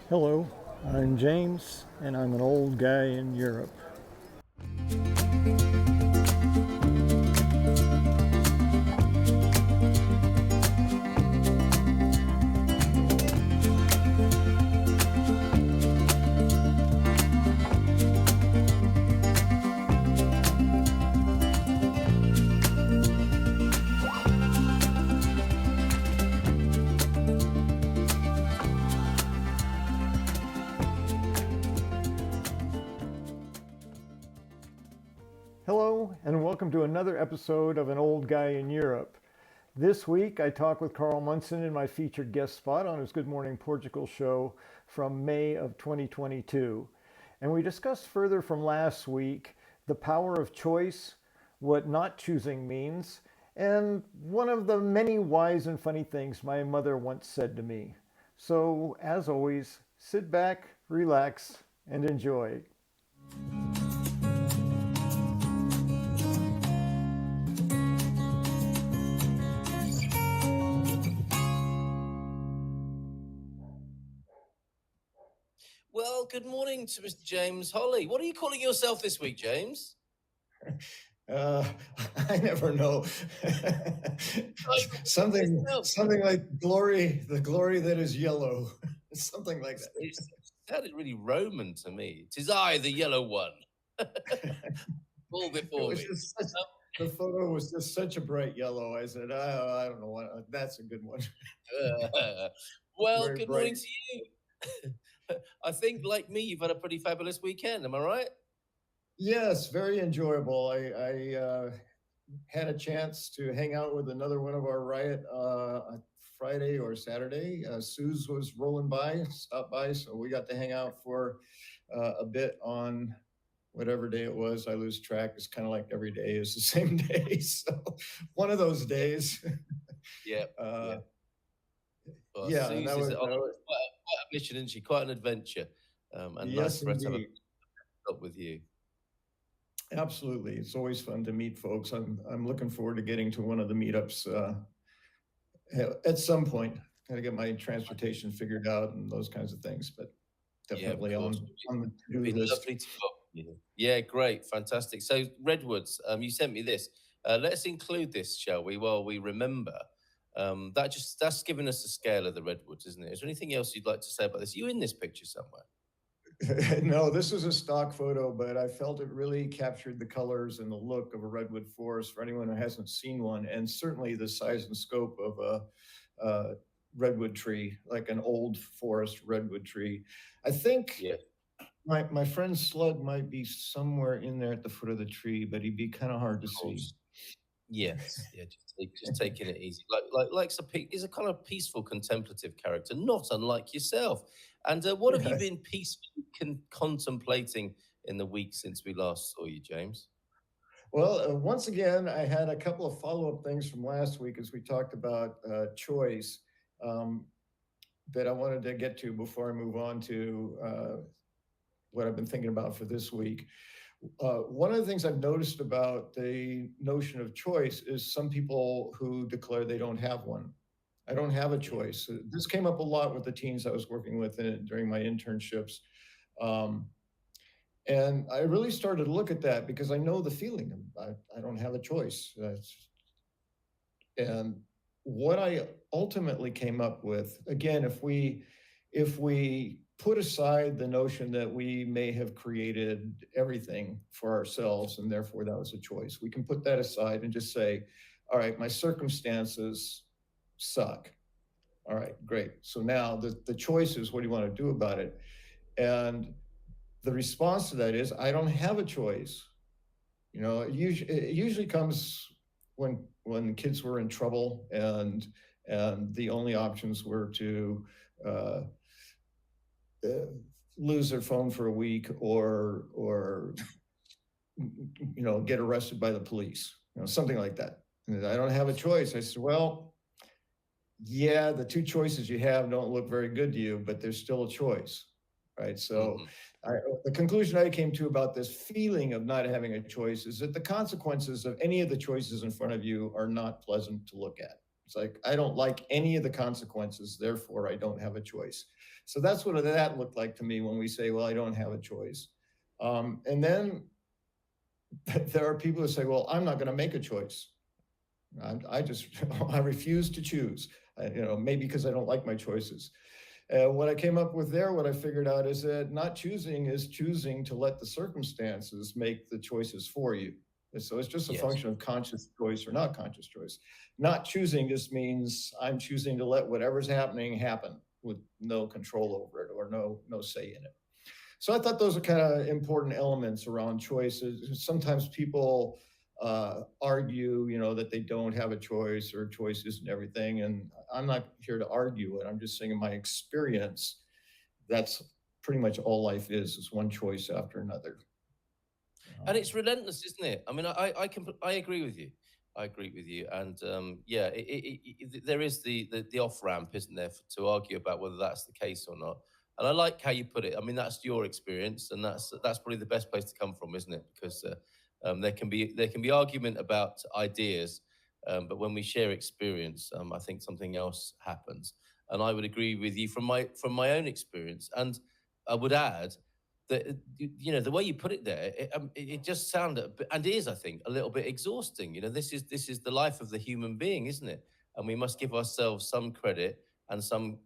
Hello, I'm James, and I'm an old guy in Europe. Hello, and welcome to another episode of An Old Guy in Europe. This week, I talk with Carl Munson in my featured guest spot on his Good Morning Portugal Show from May of 2022. And we discussed further from last week the power of choice, what not choosing means, and one of the many wise and funny things my mother once said to me. So, as always, sit back, relax, and enjoy. Well, good morning to Mr. James Holly. What are you calling yourself this week, James? I never know. something like glory, the glory that is yellow. Something like that. It sounded really Roman to me. 'Tis I, the yellow one. All before me. The photo was just such a bright yellow. I said, I don't know what. That's a good one. Well, good morning to you. I think, like me, you've had a pretty fabulous weekend. Am I right? Yes, very enjoyable. I had a chance to hang out with another one of our riot Friday or Saturday. Suze was stopped by, so we got to hang out for a bit on whatever day it was. I lose track. It's kind of like every day is the same day. So one of those days. Yeah. Well, yeah, Suze that was quite a mission, isn't she? Quite an adventure. And yes, nice for us to have indeed. up with you. Absolutely. It's always fun to meet folks. I'm looking forward to getting to one of the meetups at some point. Got to get my transportation figured out and those kinds of things, but definitely on the to-do list. Lovely to talk to you. Yeah, great, fantastic. So Redwoods, you sent me this. Let's include this, shall we? While we remember, that's given us the scale of the Redwoods, isn't it? Is there anything else you'd like to say about this? Are you in this picture somewhere? No, this is a stock photo, but I felt it really captured the colors and the look of a redwood forest for anyone who hasn't seen one, and certainly the size and scope of a redwood tree, like an old forest redwood tree. I think my friend Slug might be somewhere in there at the foot of the tree, but he'd be kind of hard to see. Yes, yeah, just taking it easy. He's a kind of peaceful, contemplative character, not unlike yourself. And what have you been peacefully contemplating in the week since we last saw you, James? Well, once again, I had a couple of follow-up things from last week as we talked about choice that I wanted to get to before I move on to what I've been thinking about for this week. One of the things I've noticed about the notion of choice is some people who declare they don't have one. I don't have a choice. This came up a lot with the teens I was working with during my internships. And I really started to look at that because I know the feeling. I don't have a choice. And what I ultimately came up with, again, if we put aside the notion that we may have created everything for ourselves and therefore that was a choice, we can put that aside and just say, all right, my circumstances suck. All right, great. So now the choice is, what do you want to do about it? And the response to that is, I don't have a choice. You know, it usually comes when kids were in trouble and the only options were to lose their phone for a week or get arrested by the police, something like that. And I don't have a choice. I said, well, yeah, the two choices you have don't look very good to you, but there's still a choice, right? So the conclusion I came to about this feeling of not having a choice is that the consequences of any of the choices in front of you are not pleasant to look at. It's like, I don't like any of the consequences, therefore I don't have a choice. So that's what that looked like to me when we say, well, I don't have a choice. And then there are people who say, well, I'm not going to make a choice. I just, I refuse to choose, maybe because I don't like my choices. What I came up with there, what I figured out is that not choosing is choosing to let the circumstances make the choices for you. And so it's just a function of conscious choice or not conscious choice. Not choosing just means I'm choosing to let whatever's happening happen with no control over it or no say in it. So I thought those are kind of important elements around choices. Sometimes people argue, that they don't have a choice or choice isn't everything. And I'm not here to argue it. I'm just saying in my experience, that's pretty much all life is one choice after another. And it's relentless, isn't it? I mean, I agree with you. I agree with you. And there is the off ramp, isn't there, to argue about whether that's the case or not. And I like how you put it. I mean, that's your experience, and that's probably the best place to come from, isn't it? Because there can be argument about ideas, but when we share experience, I think something else happens. And I would agree with you from my own experience. And I would add that the way you put it there, it just sounded, and is, I think, a little bit exhausting. This is the life of the human being, isn't it? And we must give ourselves some credit and some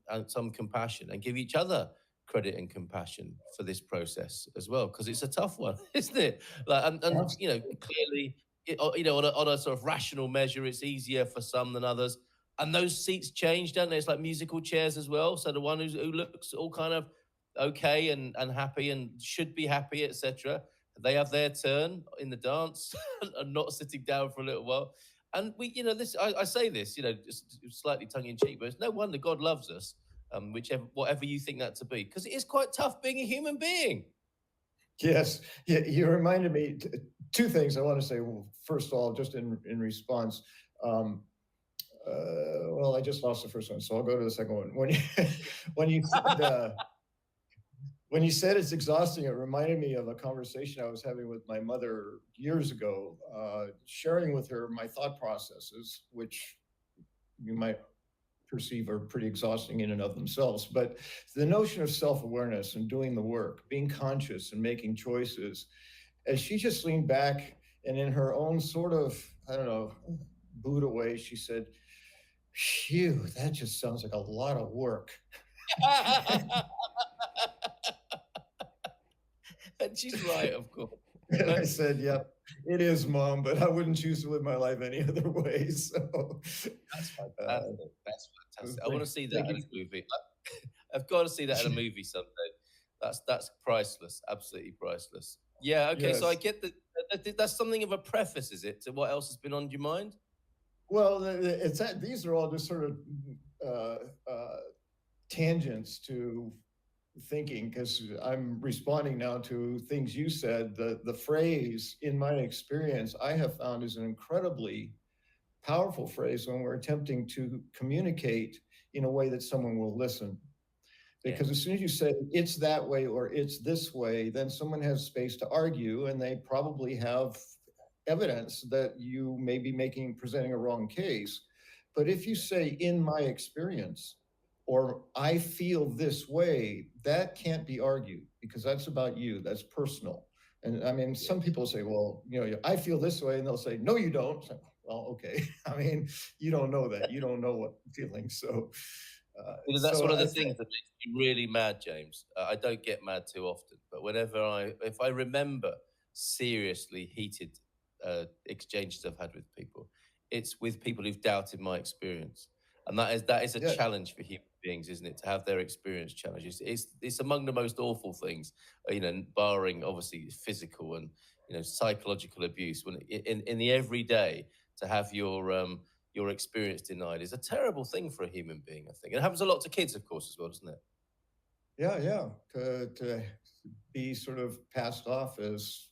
compassion, and give each other credit and compassion for this process as well, because it's a tough one, isn't it? Like, and clearly, on a sort of rational measure, it's easier for some than others. And those seats change, don't they? It's like musical chairs as well. So the one who looks all kind of okay and happy and should be happy, etc., they have their turn in the dance and not sitting down for a little while. And this, I say this, just slightly tongue in cheek, but it's no wonder God loves us, whatever you think that to be, because it is quite tough being a human being. Yes, yeah, you reminded me two things I want to say. Well, first of all, just in response, well, I just lost the first one, so I'll go to the second one. When you said it's exhausting, it reminded me of a conversation I was having with my mother years ago, sharing with her my thought processes, which you might perceive are pretty exhausting in and of themselves. But the notion of self-awareness and doing the work, being conscious and making choices, and she just leaned back and in her own sort of, I don't know, Buddha way, she said, phew, that just sounds like a lot of work. And she's right, of course. And I said, "Yep, it is, Mom, but I wouldn't choose to live my life any other way." So that's fantastic. That's fantastic. I want to see that in a movie. I've got to see that in a movie someday. That's priceless, absolutely priceless. Yeah. Okay. Yes. So I get that. That's something of a preface, is it, to what else has been on your mind? Well, these are all just sort of tangents to thinking, because I'm responding now to things you said. The phrase, in my experience, I have found is an incredibly powerful phrase when we're attempting to communicate in a way that someone will listen. Because as soon as you say it's that way or it's this way, then someone has space to argue, and they probably have evidence that you may be presenting a wrong case. But if you say, in my experience, or I feel this way, that can't be argued, because that's about you, that's personal. And I mean, some people say, well, I feel this way, and they'll say, no, you don't. Well, okay. I mean, you don't know that. You don't know what I'm feeling. So that's one of the things that makes me really mad, James. I don't get mad too often, but if I remember seriously heated exchanges I've had with people, it's with people who've doubted my experience. And that is a challenge for human beings, isn't it? To have their experience challenged. It's among the most awful things, barring obviously physical and psychological abuse. When in the everyday, to have your experience denied is a terrible thing for a human being, I think. It happens a lot to kids, of course, as well, doesn't it? Yeah. To be sort of passed off as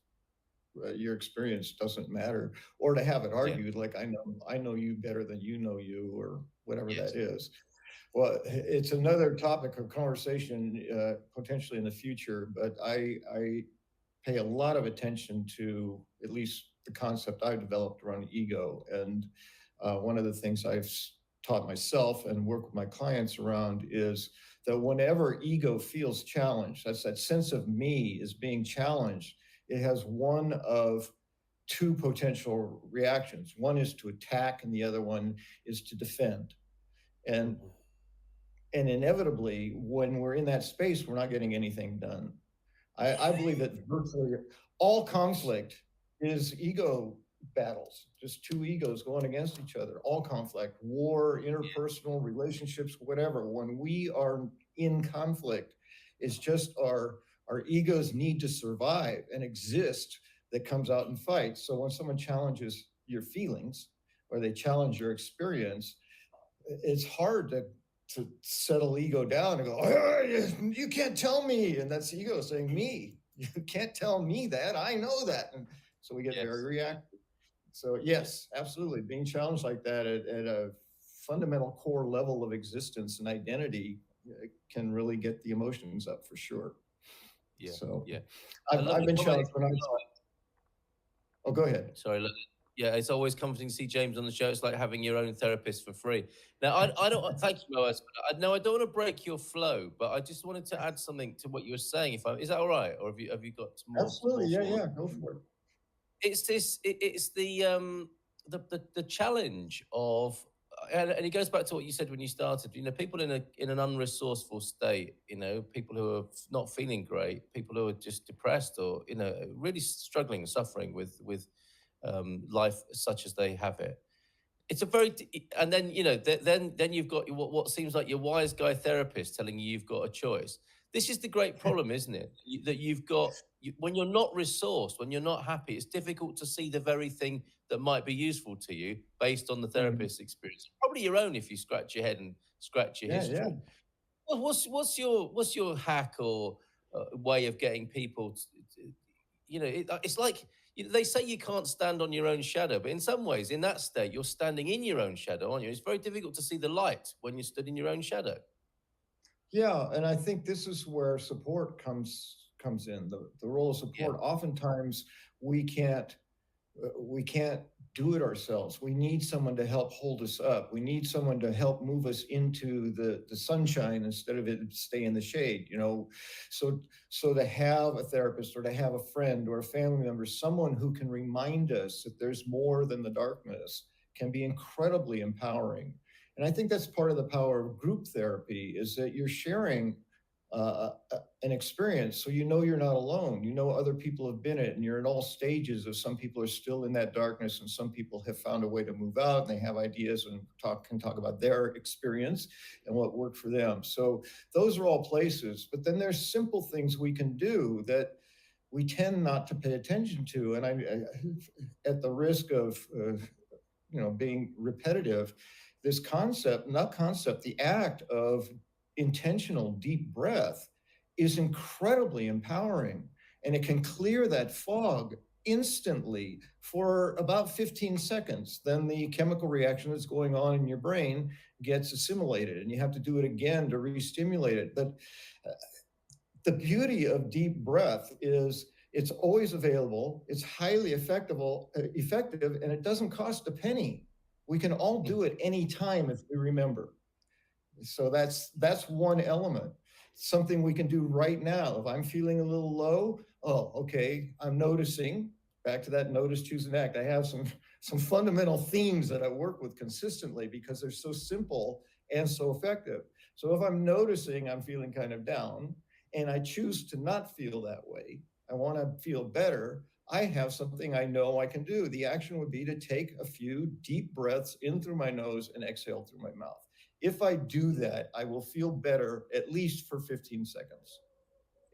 your experience doesn't matter, or to have it argued like I know you better than you know you, or whatever that is. Well, it's another topic of conversation potentially in the future, but I pay a lot of attention to at least the concept I've developed around ego. And one of the things I've taught myself and work with my clients around is that whenever ego feels challenged, that's that sense of me is being challenged, it has one of two potential reactions. One is to attack, and the other one is to defend. And inevitably, when we're in that space, we're not getting anything done. I believe that virtually all conflict is ego battles, just two egos going against each other. All conflict, war, interpersonal relationships, whatever. When we are in conflict, it's just our egos need to survive and exist that comes out in fights. So when someone challenges your feelings or they challenge your experience, it's hard to settle ego down and go, you can't tell me. And that's ego saying, me, you can't tell me that. I know that. And so we get very reactive. So yes, absolutely. Being challenged like that at a fundamental core level of existence and identity can really get the emotions up for sure. Yeah. So yeah. I've been challenged when I was, oh, go ahead. Sorry, look. Yeah, it's always comforting to see James on the show. It's like having your own therapist for free. Now, I don't. Thank you, Moaz. No, I don't want to break your flow, but I just wanted to add something to what you were saying. Is that all right, or have you got more? Absolutely, yeah, go for it. It's this. It's the challenge of, and it goes back to what you said when you started. You know, people in an unresourceful state. You know, people who are not feeling great, people who are just depressed, or really struggling, suffering with life such as they have it. It's a very, and then then you've got what seems like your wise guy therapist telling you you've got a choice. This is the great problem, isn't it? That you've got when you're not resourced, when you're not happy, it's difficult to see the very thing that might be useful to you based on the therapist's experience, probably your own if you scratch your head and scratch your history. Yeah. Well, what's your hack or way of getting people? It's like. They say you can't stand on your own shadow, but in some ways, in that state, you're standing in your own shadow, aren't you? It's very difficult to see the light when you're stood in your own shadow. Yeah, and I think this is where support comes in. The role of support. Yeah. Oftentimes, we can't do it ourselves. We need someone to help hold us up. We need someone to help move us into the sunshine instead of it stay in the shade, So to have a therapist or to have a friend or a family member, someone who can remind us that there's more than the darkness can be incredibly empowering. And I think that's part of the power of group therapy is that you're sharing an experience, so you're not alone. Other people have been it, and you're in all stages of. Some people are still in that darkness, and some people have found a way to move out, and they have ideas and can talk about their experience and what worked for them. So those are all places. But then there's simple things we can do that we tend not to pay attention to. And I at the risk of being repetitive, the act of intentional deep breath is incredibly empowering, and it can clear that fog instantly for about 15 seconds. Then the chemical reaction that's going on in your brain gets assimilated, and you have to do it again to re-stimulate it. But the beauty of deep breath is it's always available, it's highly effective, and it doesn't cost a penny. We can all do it anytime if we remember. So that's one element, something we can do right now. If I'm feeling a little low, okay, I'm noticing, back to that notice, choose, and act. I have some fundamental themes that I work with consistently because they're so simple and so effective. So if I'm noticing I'm feeling kind of down and I choose to not feel that way, I want to feel better, I have something I know I can do. The action would be to take a few deep breaths in through my nose and exhale through my mouth. If I do that, I will feel better at least for 15 seconds.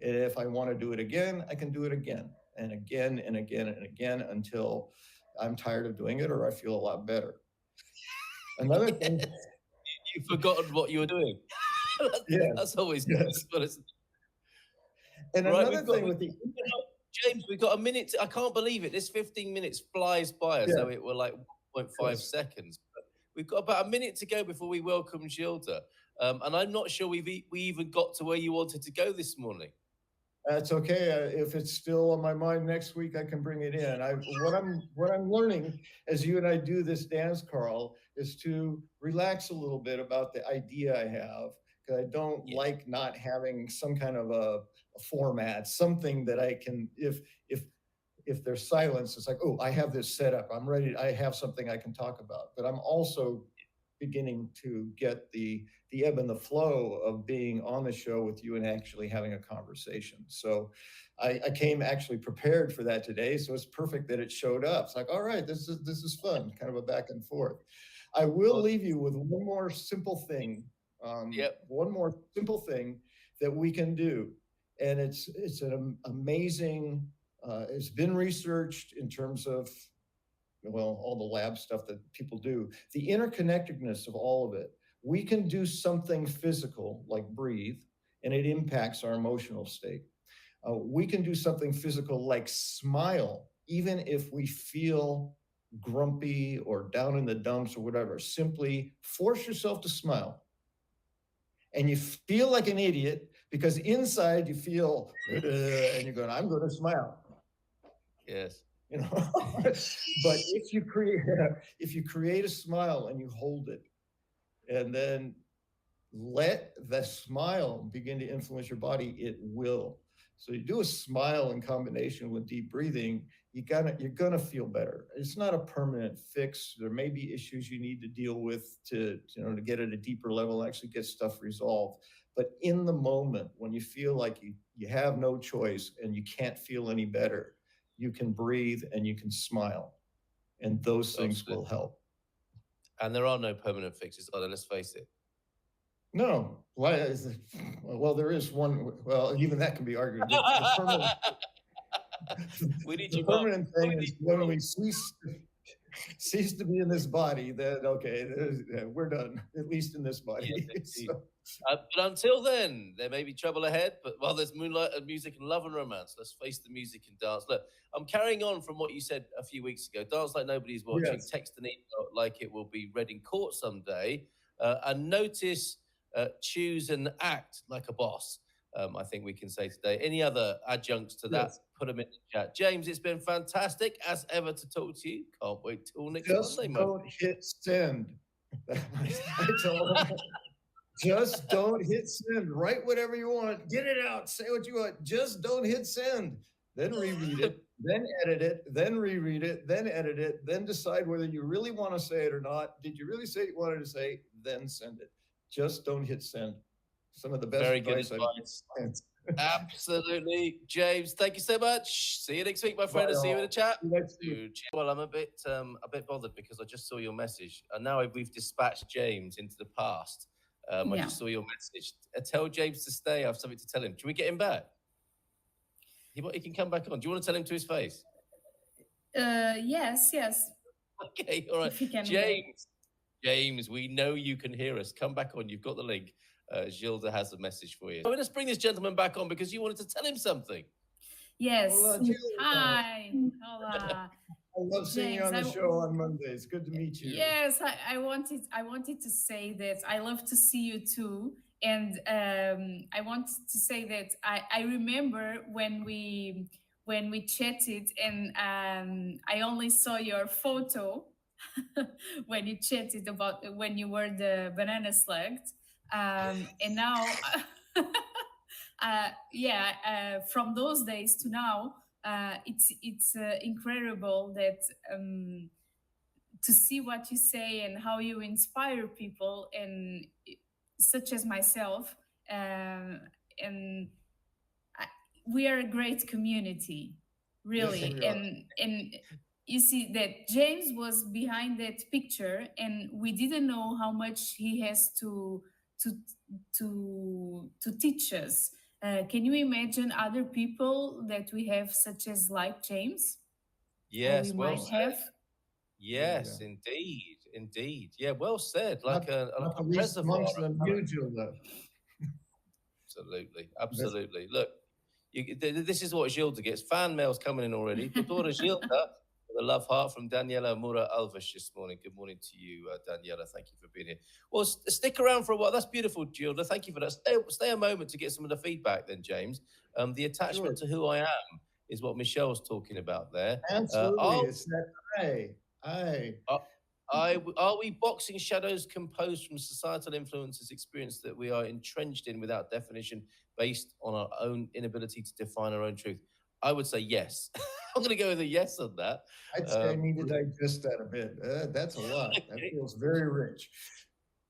And if I want to do it again, I can do it again and again and again and again until I'm tired of doing it or I feel a lot better. Another thing. You've forgotten what you were doing. That's always good. And another thing with James, we've got a minute. I can't believe it. This 15 minutes flies by as though it were like 1.5 seconds. We've got about a minute to go before we welcome Gilda. And I'm not sure we even got to where you wanted to go this morning. That's okay. If it's still on my mind next week, I can bring it in. What I'm learning as you and I do this dance, Carl, is to relax a little bit about the idea I have, I don't Yeah. like not having some kind of a format, something that I can, if there's silence, it's like, oh, I have this set up. I'm ready. I have something I can talk about. But I'm also beginning to get the ebb and the flow of being on the show with you and actually having a conversation. So I came actually prepared for that today. So it's perfect that it showed up. It's like, all right, this is fun, kind of a back and forth. I will leave you with one more simple thing. One more simple thing that we can do. And it's an amazing, it's been researched in terms of, well, all the lab stuff that people do, the interconnectedness of all of it. We can do something physical like breathe, and it impacts our emotional state. We can do something physical like smile, even if we feel grumpy or down in the dumps or whatever. Simply force yourself to smile. And you feel like an idiot because inside you feel, and you're going, I'm going to smile. Yes. You know, but if you create a smile and you hold it, and then let the smile begin to influence your body, it will. So you do a smile in combination with deep breathing, you're gonna feel better. It's not a permanent fix. There may be issues you need to deal with to get at a deeper level, actually get stuff resolved. But in the moment, when you feel like you have no choice and you can't feel any better, you can breathe and you can smile, and those things will help. And there are no permanent fixes, either, let's face it. No, why is it? Well, there is one. Well, even that can be argued. The permanent, We need the you, permanent Mark. thing is when we cease to be in this body. Then okay, we're done. At least in this body. Yes, but until then, there may be trouble ahead. But while there's moonlight and music and love and romance, let's face the music and dance. Look, I'm carrying on from what you said a few weeks ago. Dance like nobody's watching. Yes. Text and email like it will be read in court someday. And notice, choose and act like a boss. I think we can say today. Any other adjuncts to that? Yes. Put them in the chat. James, it's been fantastic as ever to talk to you. Can't wait till next Just Monday. don't hit send. I tell them, just don't hit send. Write whatever you want. Get it out. Say what you want. Just don't hit send. Then reread it. Then edit it. Then reread it. Then edit it. Then decide whether you really want to say it or not. Did you really say what you wanted to say? Then send it. Just don't hit send. Some of the best Very good advice. Absolutely. James, thank you so much. See you next week, my friend. I'll see you in the chat. Well, I'm a bit bothered because I just saw your message. And now we've dispatched James into the past. I just saw your message. Tell James to stay. I have something to tell him. Should we get him back? He can come back on. Do you want to tell him to his face? Yes. Okay, all right. James, we know you can hear us. Come back on. You've got the link. Gilda has a message for you. So let's bring this gentleman back on because you wanted to tell him something. Yes. Hola, Hi. Hola. I love seeing you on the show on Mondays. Good to meet you. Yes, I wanted to say that I love to see you too. And I wanted to say that I remember when we chatted, and I only saw your photo when you chatted about when you were the banana slugged. And now, from those days to now, it's incredible that to see what you say and how you inspire people, and such as myself, and we are a great community, really. Yes, and you see that James was behind that picture, and we didn't know how much he has to teach us. Can you imagine other people that we have, such as like James? Yes, we might have. Yes, yeah. Indeed. Yeah, well said. Like a reservoir amongst them, you, Gilda. Absolutely. Look, this is what Gilda gets. Fan mail's coming in already. Doutora Gilda, a love heart from Daniela Mura Alves this morning. Good morning to you, Daniela. Thank you for being here. Well, stick around for a while. That's beautiful, Gilda. Thank you for that. Stay a moment to get some of the feedback then, James. The attachment to who I am is what Michelle's talking about there. Absolutely. It's that I. Are we boxing shadows composed from societal influences, experience that we are entrenched in without definition, based on our own inability to define our own truth? I would say yes. I'm going to go with a yes on that. I'd say I need to digest that a bit. That's a lot. That feels very rich.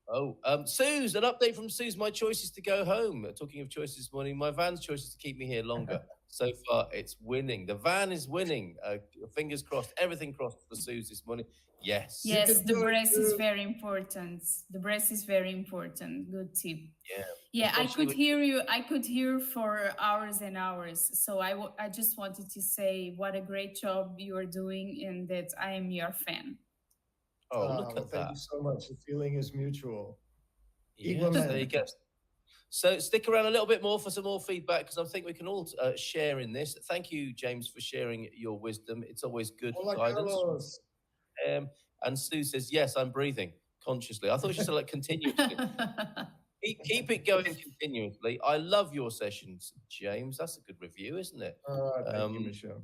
Oh, Suze, an update from Suze. My choice is to go home. Talking of choices this morning, my van's choice is to keep me here longer. So far, it's winning. The van is winning. Fingers crossed. Everything crossed for Suze this morning. Yes. Yes, the breast is very important. The breast is very important. Good tip. Yeah. Yeah, I could hear you. I could hear for hours and hours. So I just wanted to say what a great job you are doing and that I am your fan. Oh, look at that. Thank you so much. The feeling is mutual. Yes, there you go. So stick around a little bit more for some more feedback, because I think we can all share in this. Thank you, James, for sharing your wisdom. It's always good guidance. And Sue says, yes, I'm breathing consciously. I thought she said like continuously. Keep it going continuously. I love your sessions, James. That's a good review, isn't it? Thank you, Michelle.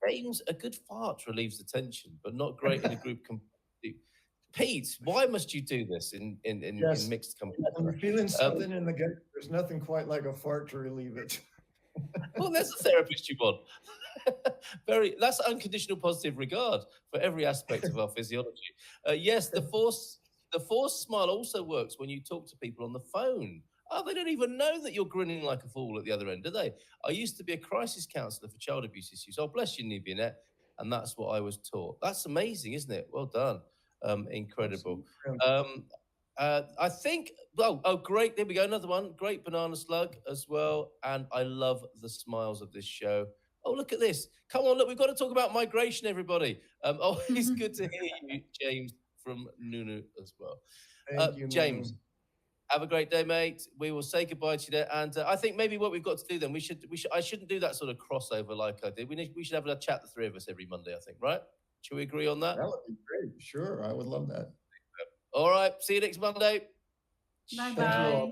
James, a good fart relieves the tension, but not great in a group. Pete, why must you do this in mixed company? When you're feeling something in the gut, there's nothing quite like a fart to relieve it. Well, there's a therapist you want. That's unconditional positive regard for every aspect of our physiology. Yes, the forced smile also works when you talk to people on the phone. Oh, they don't even know that you're grinning like a fool at the other end, do they? I used to be a crisis counsellor for child abuse issues. Oh, bless you, Nibinette. And that's what I was taught. That's amazing, isn't it? Well done. Incredible. I think, great. There we go. Another one. Great banana slug as well. And I love the smiles of this show. Oh, look at this. Come on, look, we've got to talk about migration, everybody. It's good to hear you, James, from Nunu as well. Thank you, James. Have a great day, mate. We will say goodbye to you there. And I think maybe what we've got to do then, I shouldn't do that sort of crossover like I did. We should have a chat, the three of us, every Monday, I think, right? Should we agree on that? That would be great. Sure, I would love that. All right. See you next Monday. Bye-bye.